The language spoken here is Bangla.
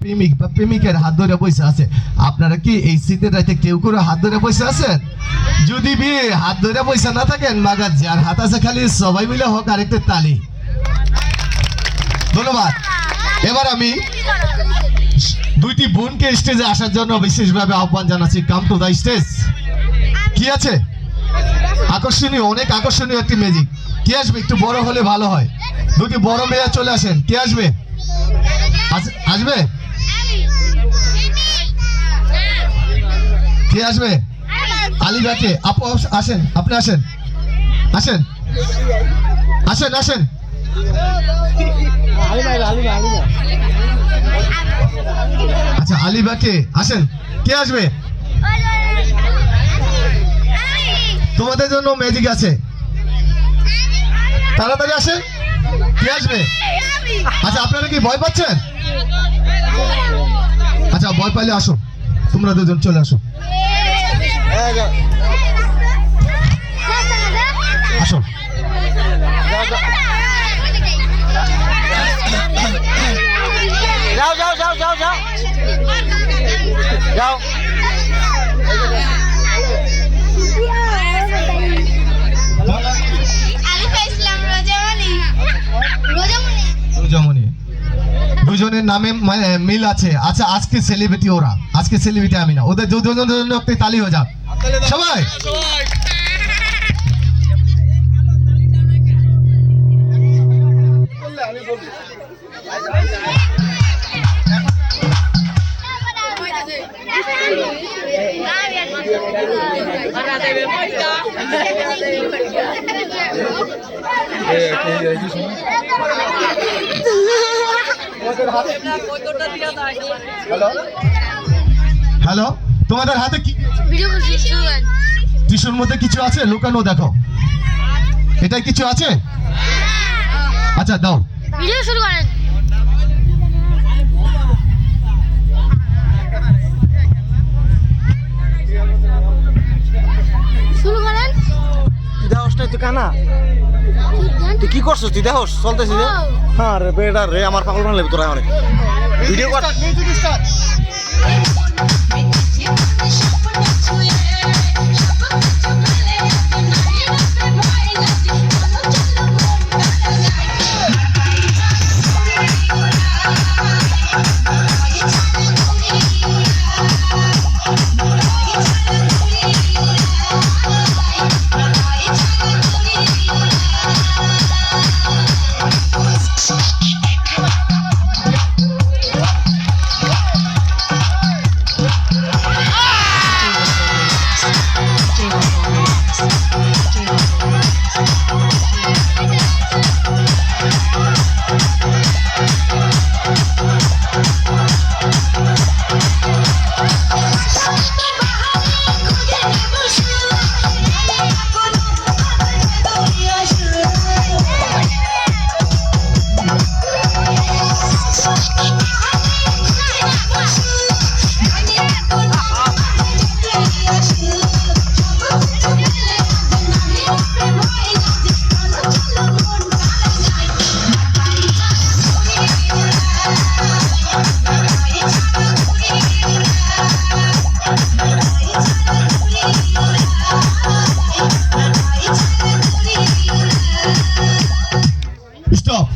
প্রেমিক বা প্রেমিকের হাত ধরে বসে আছে। আপনারা কি এই শীতের রাতে কেউ করে হাত ধরে বসে আছেন? যদি বিয়ে হাত ধরে বসে না থাকেন, মাগার যার হাত আছে খালি সবাই মিলে হোক আরেকটা তালি। ধন্যবাদ। এবার আমি দুইটি বোনকে স্টেজে আসার জন্য বিশেষভাবে আহ্বান জানাচ্ছি। Come to the stage. কি আছে? আকর্ষণীয়, অনেক আকর্ষণীয় একটি ম্যাজিক। কে আসবে? একটু বড় হলে ভালো হয়। দুটি বড় মেয়ে চলে আসেন। কে আসবে? আসবে? কে আসবে? আলিবাকে আপু আসেন, আপনি আসেন, আসেন, আসেন, আসেন। আচ্ছা, আলিবাকে আসেন। কে আসবে? তোমাদের জন্য ম্যাজিক আছে, তাড়াতাড়ি আসেন। কে আসবে? আচ্ছা, আপনারা কি ভয় পাচ্ছেন? আচ্ছা, ভয় পাইলে আসো, তোমরা দুজন চলে আসো, আসো। যাও যাও যাও যাও যাও যাও। রোজামণি, দুজনের নামে মিল আছে। আচ্ছা, আজকে সেলিব্রিটি ওরা, আজকে সেলিব্রিটি আমি না। ওদের দুজনের জন্য একটি তালি হয়ে যাক সবাই। হ্যালো, তোমাদের হাতে কি? টিস্যুর মধ্যে কিছু আছে লুকানো, দেখো। এটাই কিছু আছে? আচ্ছা, দাও। ভিডিও শুরু করেন। শুরু করেন। তুই দেহস না, তুই কানা, তুই কি করছিস? তুই দেহস চলতেছি যে। হ্যাঁ রে বেটা রে, আমার পাগল বানালে তোরা অনেক ভিডিও কর।